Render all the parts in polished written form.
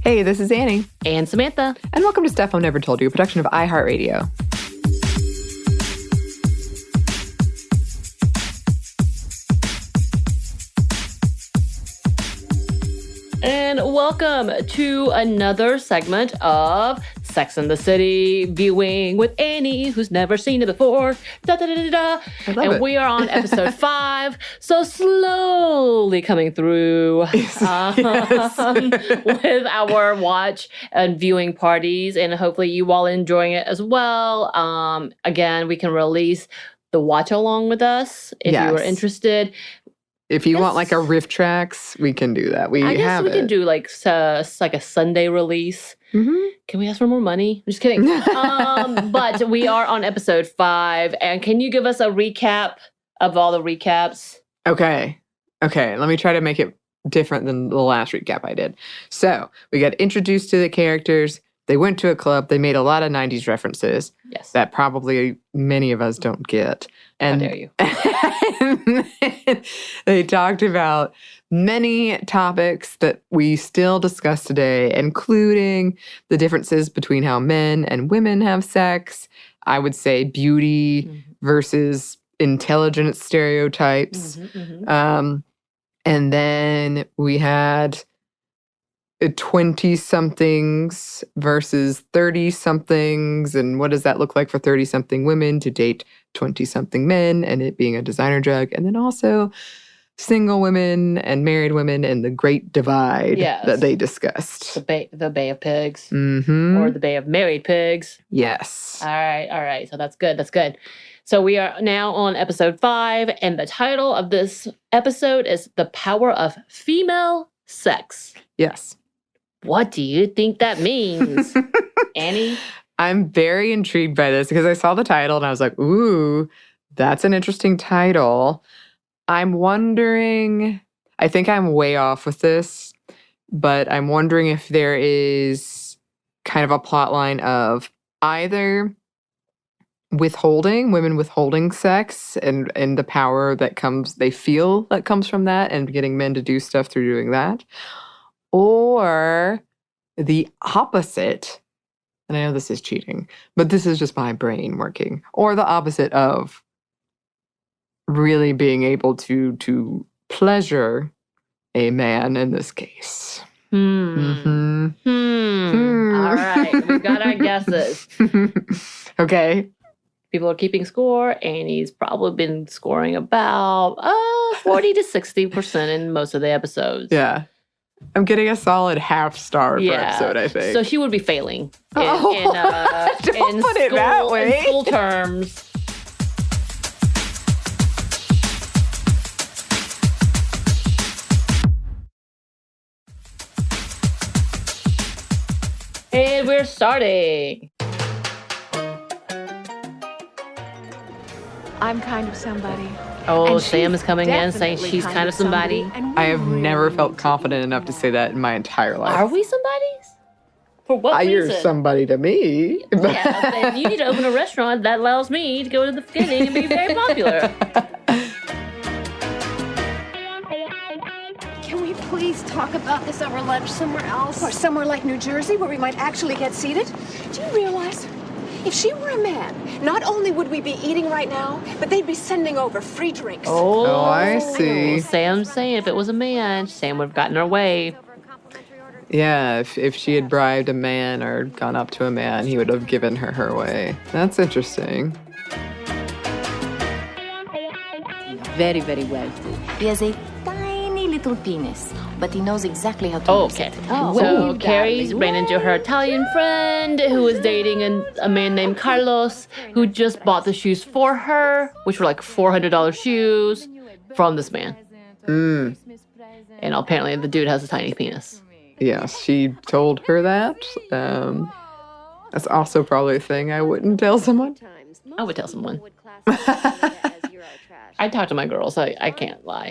Hey, this is Anney. And Samantha. And welcome to Stuff Mom Never Told You, a production of iHeartRadio. And welcome to another segment of Sex and the City viewing with Anney, who's never seen it before. And we are on episode 5, so slowly coming through with our watch and viewing parties, and hopefully you all enjoying it as well. Again, we can release the watch along with us if you are interested. If you want like a riff tracks, we can do that. I guess we can do like a Sunday release. Mm-hmm. Can we ask for more money? I'm just kidding. But we are on episode 5. And can you give us a recap of all the recaps? Okay. Let me try to make it different than the last recap I did. So we got introduced to the characters. They went to a club. They made a lot of 90s references. Yes. That probably many of us don't get. And how dare you? They talked about many topics that we still discuss today, including the differences between how men and women have sex. I would say beauty versus intelligence stereotypes. And then we had 20-somethings versus 30-somethings, and what does that look like for 30-something women to date 20-something men, and it being a designer drug, and then also single women and married women and the great divide that they discussed. The Bay of Pigs. Mm-hmm. Or the Bay of Married Pigs. Yes. All right. So that's good. So we are now on episode 5, and the title of this episode is The Power of Female Sex. Yes. What do you think that means, Anney? I'm very intrigued by this because I saw the title and I was like, ooh, that's an interesting title. I'm wondering, I think I'm way off with this, but I'm wondering if there is kind of a plot line of either women withholding sex and the power that they feel that comes from that and getting men to do stuff through doing that. Or the opposite, and I know this is cheating, but this is just my brain working, or the opposite of really being able to pleasure a man in this case. All right, we've got our guesses. Okay. People are keeping score, and he's probably been scoring about 40 to 60% in most of the episodes. Yeah. I'm getting a solid half star per episode, I think. So she would be failing in don't put it that way. In school terms. And we're starting. I'm kind of somebody. Oh, Sam is coming in saying she's kind of somebody. I have never felt confident enough to say that in my entire life. Are we somebodies? For what reason? You're somebody to me. Yeah, if you need to open a restaurant, that allows me to go to the beginning and be very popular. Can we please talk about this over lunch somewhere else? Or somewhere like New Jersey where we might actually get seated? Do you realize? If she were a man, not only would we be eating right now, but they'd be sending over free drinks. Oh, I see. Sam's saying if it was a man, Sam would have gotten her way. Yeah, if she had bribed a man or gone up to a man, he would have given her way. That's interesting. Very, very wealthy. He has a tiny little penis, but he knows exactly how to use it. So Carrie ran into her Italian friend who was dating a man named Carlos who just bought the shoes for her, which were like $400 shoes from this man. And apparently the dude has a tiny penis. Yes, she told her that. That's also probably a thing I wouldn't tell someone. I would tell someone. I talk to my girls. I can't lie.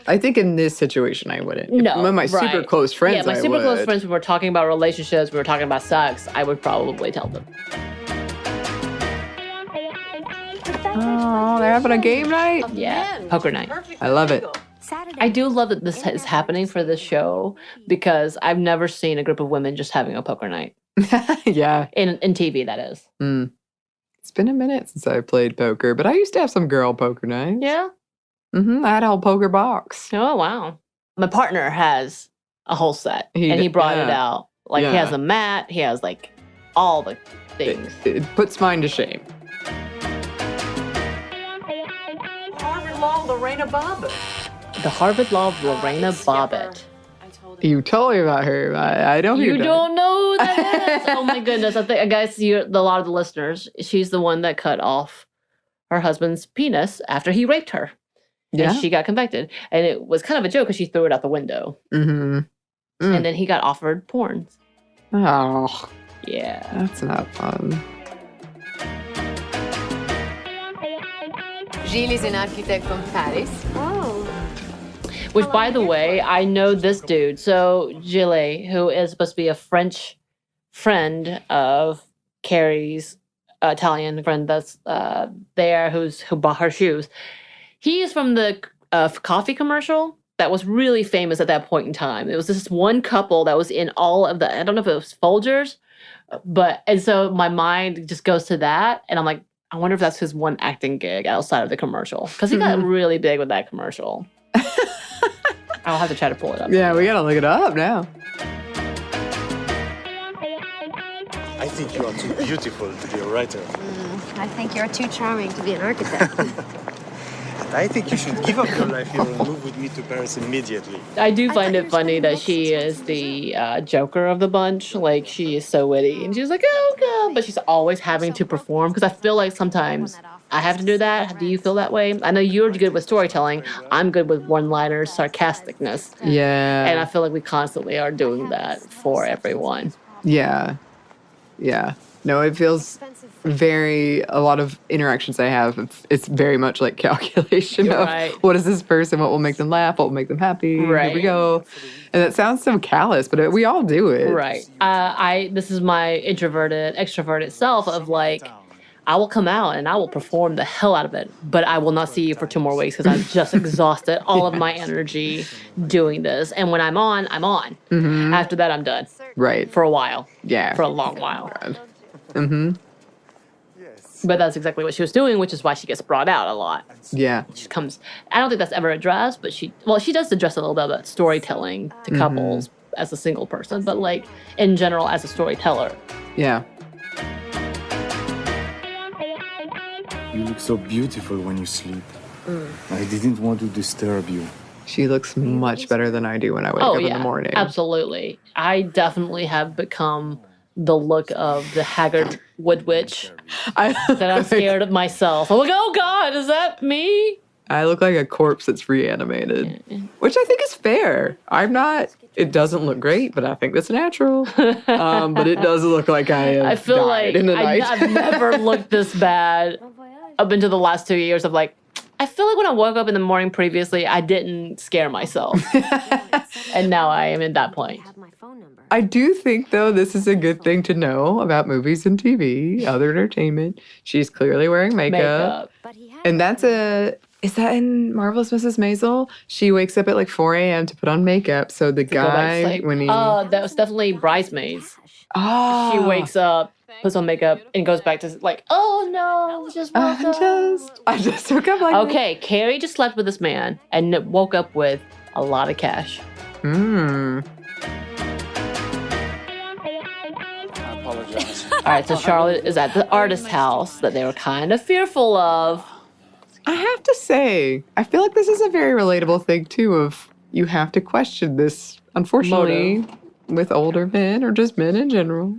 I think in this situation, I wouldn't. No, With my super close friends, yeah, my super close friends, when we're talking about relationships, we were talking about sex, I would probably tell them. Oh, they're having a game night? Yeah, poker night. I love it. I do love that this is happening for this show because I've never seen a group of women just having a poker night. Yeah. In TV, that is. Mm. It's been a minute since I played poker, but I used to have some girl poker nights. Yeah? I had a whole poker box. Oh, wow. My partner has a whole set, and he brought it out. Like, he has a mat, he has, like, all the things. It puts mine to shame. Harvard Law, Lorena Bobbitt. The Harvard Law of Lorena Bobbitt. You told me about her. I don't. You don't know who that is? Oh my goodness! I guess a lot of the listeners. She's the one that cut off her husband's penis after he raped her. Yeah. And she got convicted, and it was kind of a joke because she threw it out the window. And then he got offered porn. Oh. Yeah. That's not fun. Gilles is an architect from Paris. Oh. Which, by the way, I know this dude. So, Gilles, who is supposed to be a French friend of Carrie's Italian friend that's there, who bought her shoes. He is from the coffee commercial that was really famous at that point in time. It was this one couple that was in all of the, I don't know if it was Folgers, and so my mind just goes to that, and I'm like, I wonder if that's his one acting gig outside of the commercial. Because he got really big with that commercial. I'll have to try to pull it up. Yeah, we gotta look it up now. I think you are too beautiful to be a writer. I think you're too charming to be an architect. I think you should give up your life here and move with me to Paris immediately. I do find it funny that she is the joker of the bunch. Like, she is so witty. And she's like, oh, God. But she's always having to perform. Because I feel like sometimes I have to do that. Do you feel that way? I know you're good with storytelling. I'm good with one-liners, sarcasticness. Yeah. And I feel like we constantly are doing that for everyone. Yeah. Yeah. No, it feels a lot of interactions I have, it's very much like calculation of what is this person, what will make them laugh, what will make them happy, here we go. And it sounds so callous, but we all do it. Right. This is my introverted, extroverted self of like, I will come out and I will perform the hell out of it, but I will not see you for 2 more weeks because I've just exhausted all of my energy doing this. And when I'm on, I'm on. Mm-hmm. After that, I'm done. Right. For a while. Yeah. For a long while. Mm-hmm. But that's exactly what she was doing, which is why she gets brought out a lot. Yeah. She comes, I don't think that's ever addressed, but she does address a little bit about storytelling to couples as a single person, but like in general as a storyteller. Yeah. You look so beautiful when you sleep. I didn't want to disturb you. She looks much better than I do when I wake up in the morning. Absolutely. I definitely have become the look of the haggard wood witch that I'm scared of myself. I'm like, oh God, is that me? I look like a corpse that's reanimated, which I think is fair. It doesn't look great, but I think that's natural. But it does look like I feel like I've never looked this bad up until the last 2 years of like, I feel like when I woke up in the morning previously, I didn't scare myself. And now I am at that point. I do think, though, this is a good thing to know about movies and TV, other entertainment. She's clearly wearing makeup. And is that in Marvelous Mrs. Maisel? She wakes up at like 4 a.m. to put on makeup. So the guy, when he... that was definitely Bridesmaids. Oh. She wakes up, puts on makeup, and goes back to like, oh no, I just woke up like... Okay, Carrie just slept with this man and woke up with a lot of cash. All right, so Charlotte is at the artist house that they were kind of fearful of. I have to say, I feel like this is a very relatable thing, too, of you have to question this, unfortunately, with older men or just men in general.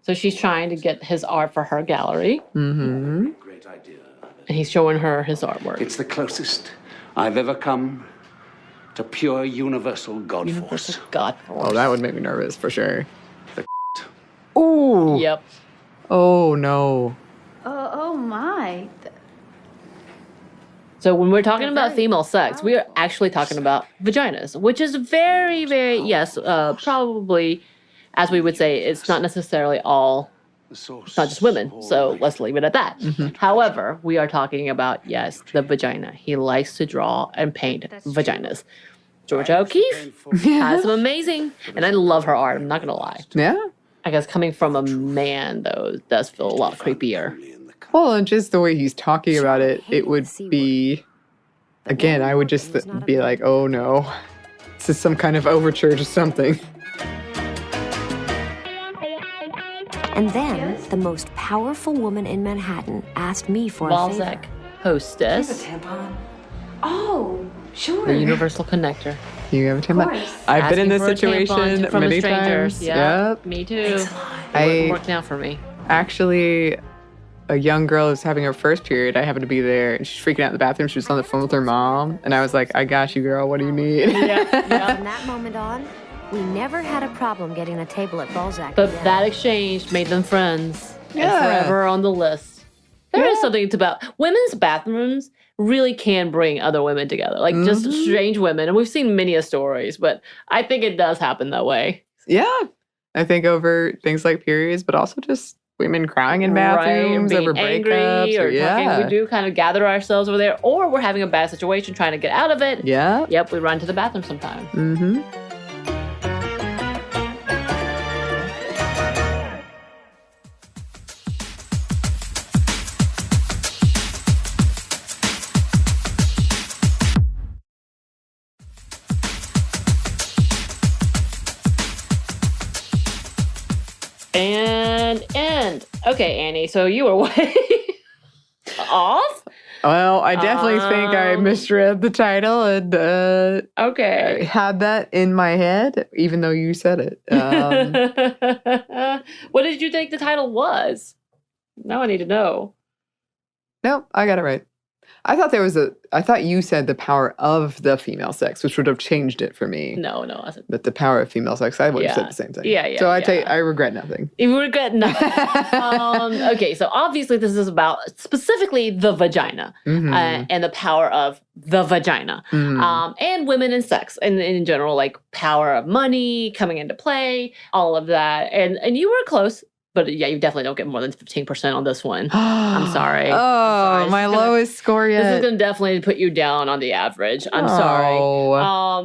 So she's trying to get his art for her gallery. Mm-hmm. Great idea. And he's showing her his artwork. It's the closest I've ever come to pure universal God force. God force. Oh, that would make me nervous, for sure. Ooh. Yep. Oh, no. Oh my. So when we're talking about female sex, we are actually talking about vaginas, which is very, very, probably, as we would say, it's not necessarily all It's not just women, so let's leave it at that. However, we are talking about, yes, the vagina. He likes to draw and paint vaginas. Georgia O'Keeffe has some amazing, and I love her art, I'm not going to lie. Yeah. I guess coming from a man, though, does feel a lot creepier. Well, and just the way he's talking about it, it would be, again, I would just be like, oh no, this is some kind of overture to something. And then the most powerful woman in Manhattan asked me for a favor. Balzac, hostess. Oh, sure. The universal connector. You have a tampon? I've been in this situation many times. Yep. Me too. It worked out for me. Actually, a young girl is having her first period. I happened to be there, and she's freaking out in the bathroom. She was on the phone with her mom, and I was like, I got you, girl. What do you need? From that moment on, we never had a problem getting a table at Balzac. But that exchange made them friends. And forever on the list. There is something about women's bathrooms really can bring other women together. Like just strange women. And we've seen many of stories, but I think it does happen that way. Yeah. I think over things like periods, but also just women crying in bathrooms over breakups. Or talking. We do kind of gather ourselves over there, or we're having a bad situation trying to get out of it. Yeah. Yep, we run to the bathroom sometime. Mm-hmm. And okay, Annie, so you were way off? Well, I definitely think I misread the title and okay. I had that in my head, even though you said it. What did you think the title was? Now I need to know. No, I got it right. I thought you said the power of the female sex, which would have changed it for me. No. But the power of female sex, I would have said the same thing. Yeah. So I regret nothing. You regret nothing. Okay, so obviously this is about specifically the vagina and the power of the vagina and women and sex and in general, like power of money coming into play, all of that. And you were close. But yeah, you definitely don't get more than 15% on this one. I'm sorry. Oh, my lowest score yet. This is going to definitely put you down on the average. I'm sorry.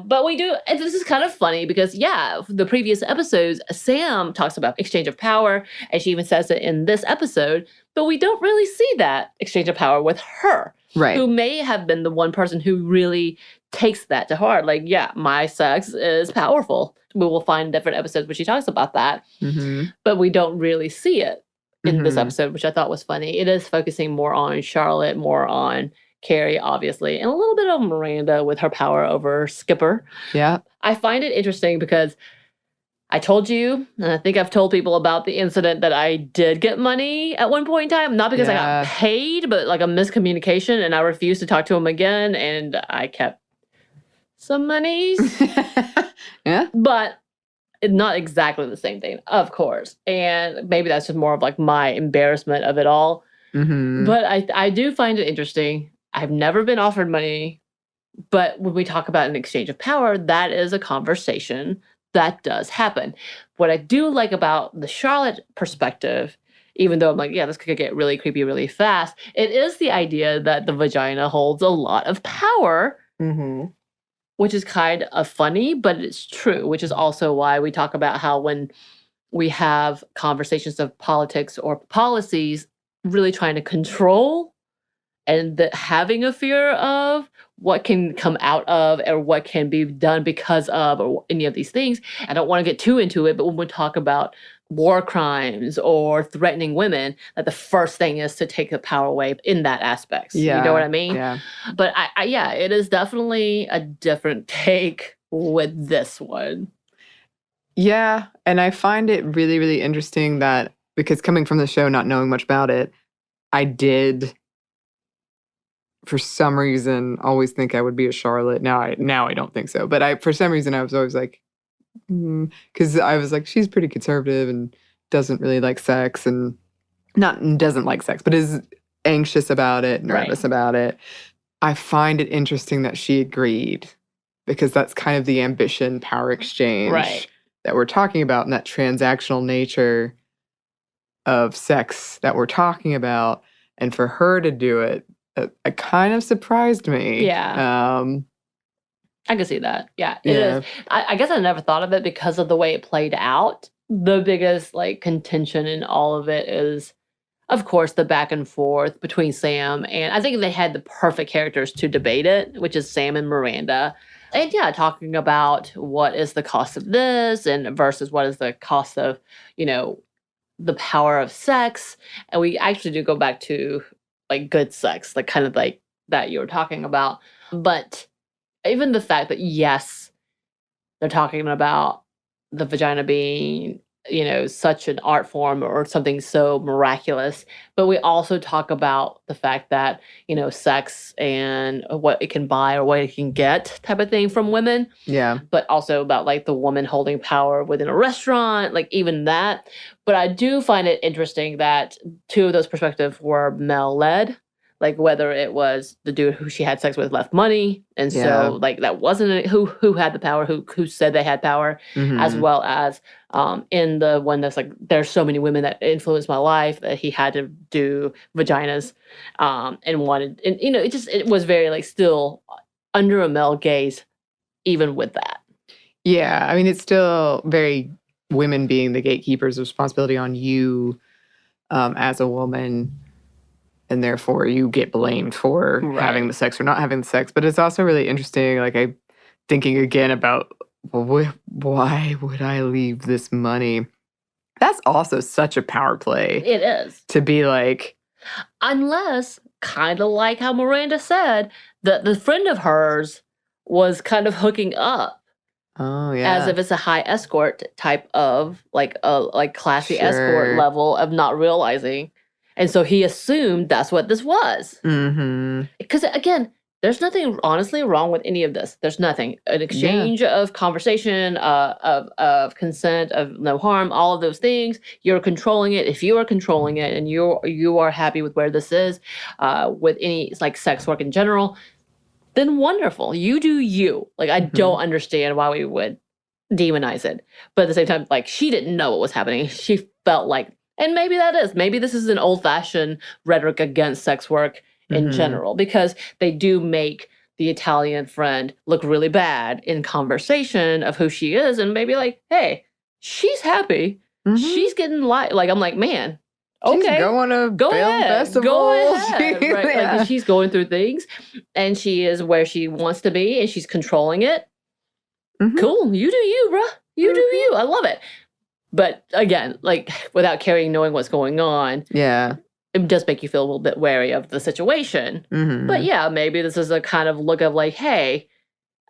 But we do, and this is kind of funny because, the previous episodes, Sam talks about exchange of power, and she even says it in this episode, but we don't really see that exchange of power with her. Right. Who may have been the one person who really takes that to heart. Like, my sex is powerful. We will find different episodes where she talks about that. But we don't really see it in this episode, which I thought was funny. It is focusing more on Charlotte, more on Carrie, obviously, and a little bit of Miranda with her power over Skipper. Yeah. I find it interesting because I told you, and I think I've told people about the incident that I did get money at one point in time. Not because I got paid, but like a miscommunication, and I refused to talk to him again, and I kept some monies. Yeah. But not exactly the same thing, of course. And maybe that's just more of like my embarrassment of it all. But I do find it interesting. I've never been offered money, but when we talk about an exchange of power, that is a conversation that does happen. What I do like about the Charlotte perspective, even though I'm like, this could get really creepy really fast, it is the idea that the vagina holds a lot of power. Which is kind of funny, but it's true, which is also why we talk about how when we have conversations of politics or policies, really trying to control and having a fear of what can come out of or what can be done because of or any of these things. I don't want to get too into it, but when we talk about war crimes or threatening women, that the first thing is to take the power away in that aspect. Yeah. You know what I mean? Yeah. But it is definitely a different take with this one. Yeah. And I find it really, really interesting that because coming from the show, not knowing much about it, I did, for some reason, always think I would be a Charlotte. Now I don't think so. But for some reason, I was always like, because I was like, she's pretty conservative and doesn't really like sex and doesn't like sex, but is anxious about it, nervous about it. I find it interesting that she agreed because that's kind of the ambition power exchange that we're talking about, and that transactional nature of sex that we're talking about, and for her to do it, it kind of surprised me. Yeah. I can see that. Yeah, it Yeah. is. I guess I never thought of it because of the way it played out. The biggest like contention in all of it is, of course, the back and forth between Sam and I think they had the perfect characters to debate it, which is Sam and Miranda. And yeah, talking about what is the cost of this and versus what is the cost of, the power of sex. And we actually do go back to like good sex, like kind of like that you were talking about. But even the fact that, yes, they're talking about the vagina being, such an art form or something so miraculous, but we also talk about the fact that, sex and what it can buy or what it can get type of thing from women. Yeah. But also about like the woman holding power within a restaurant, like even that. But I do find it interesting that two of those perspectives were male-led. Like whether it was the dude who she had sex with left money, and so like that wasn't who had the power, who said they had power, as well as in the one that's like there's so many women that influenced my life that he had to do vaginas, and wanted, and it was very like still under a male gaze, even with that. Yeah, I mean it's still very women being the gatekeepers, responsibility on you as a woman. And therefore you get blamed for having the sex or not having the sex. But it's also really interesting, like I'm thinking again about, well, why would I leave this money? That's also such a power play. It is. To be like... Unless, kind of like how Miranda said, that the friend of hers was kind of hooking up. Oh, yeah. As if it's a high escort type of, like a classy escort level of not realizing. And so he assumed that's what this was. Because again, there's nothing honestly wrong with any of this. There's nothing. An exchange of conversation, of consent, of no harm, all of those things. You're controlling it. If you are controlling it and you are happy with where this is, with any like sex work in general, then wonderful. You do you. Like I don't understand why we would demonize it. But at the same time, like she didn't know what was happening. She felt like, and maybe maybe this is an old-fashioned rhetoric against sex work in general, because they do make the Italian friend look really bad in conversation of who she is, and maybe like, hey, she's happy. She's getting like I'm like, man, okay. She's going to go film ahead. festivals. Go ahead. Right? Yeah. Like she's going through things, and she is where she wants to be, and she's controlling it. Cool. You do you, bruh. You do you. I love it. But again, like without knowing what's going on, it does make you feel a little bit wary of the situation. But yeah, maybe this is a kind of look of like, hey,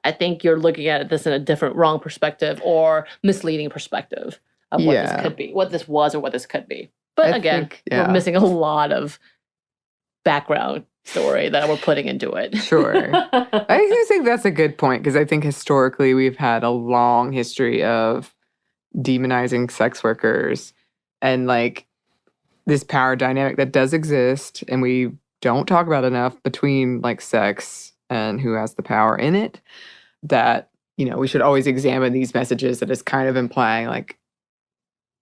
I think you're looking at this in a different, wrong perspective or misleading perspective of what this could be, what this was or what this could be. But again, we're missing a lot of background story that we're putting into it. Sure. I do think that's a good point, because I think historically we've had a long history of demonizing sex workers and like this power dynamic that does exist and we don't talk about enough between like sex and who has the power in it, that we should always examine these messages that is kind of implying like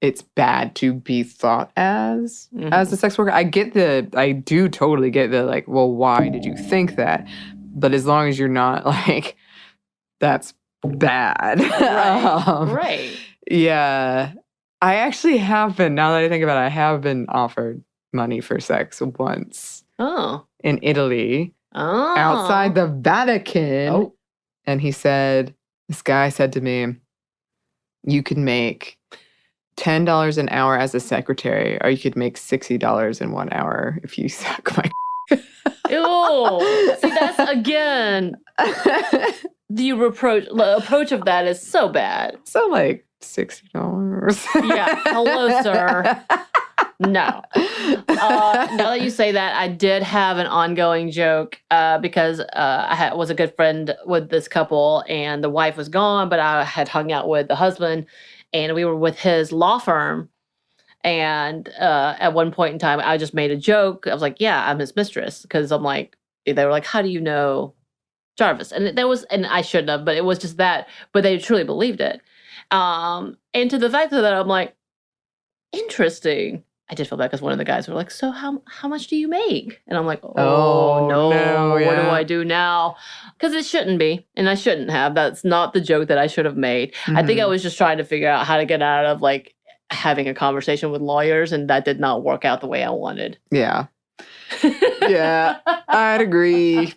it's bad to be thought as a sex worker. I do totally get the like, well, why did you think that? But as long as you're not like, that's bad. Right. Yeah. I actually have been, now that I think about it, I have been offered money for sex once. Oh. In Italy. Oh. Outside the Vatican. Oh. And this guy said to me, you can make $10 an hour as a secretary, or you could make $60 in 1 hour if you suck my Ew. See, that's again, the approach of that is so bad. So like $60. Yeah. Hello, sir. No. Now that you say that, I did have an ongoing joke because I was a good friend with this couple, and the wife was gone, but I had hung out with the husband, and we were with his law firm. And at one point in time, I just made a joke. I was like, yeah, I'm his mistress. Because I'm like, they were like, how do you know Jarvis? And and I shouldn't have, but it was just that. But they truly believed it. And to the fact that I'm like, interesting. I did feel bad because one of the guys were like, so how much do you make? And I'm like, oh no, what do I do now? Because it shouldn't be, and I shouldn't have. That's not the joke that I should have made. I think I was just trying to figure out how to get out of like having a conversation with lawyers, and that did not work out the way I wanted. Yeah. Yeah, I'd agree.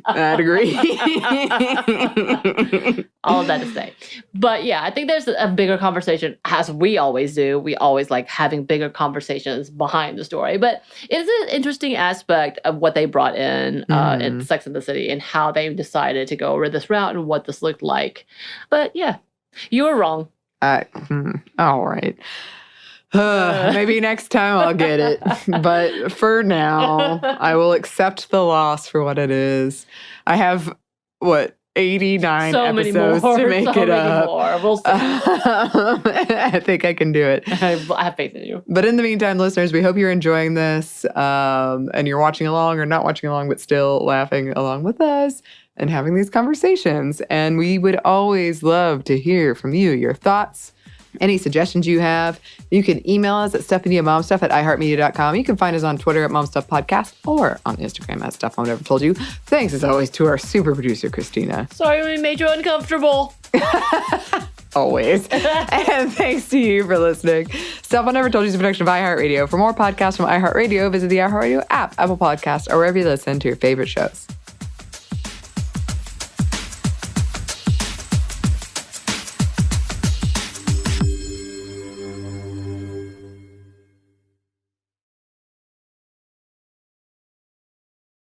All of that to say. But yeah, I think there's a bigger conversation, as we always do. We always like having bigger conversations behind the story. But it's an interesting aspect of what they brought in Sex and the City and how they decided to go over this route and what this looked like. But yeah, you were wrong. All right. Maybe next time I'll get it. But for now, I will accept the loss for what it is. I have, 89 episodes to make it up. We'll see. I think I can do it. I have faith in you. But in the meantime, listeners, we hope you're enjoying this and you're watching along or not watching along, but still laughing along with us and having these conversations. And we would always love to hear from you, your thoughts, any suggestions you have. You can email us at StephanieandMomStuff@iHeartMedia.com. You can find us on Twitter at MomStuffPodcast or on Instagram at Stuff Mom Never Told You. Thanks as always to our super producer, Christina. Sorry we made you uncomfortable. Always. And thanks to you for listening. Stuff Mom Never Told You is a production of iHeartRadio. For more podcasts from iHeartRadio, visit the iHeartRadio app, Apple Podcasts, or wherever you listen to your favorite shows.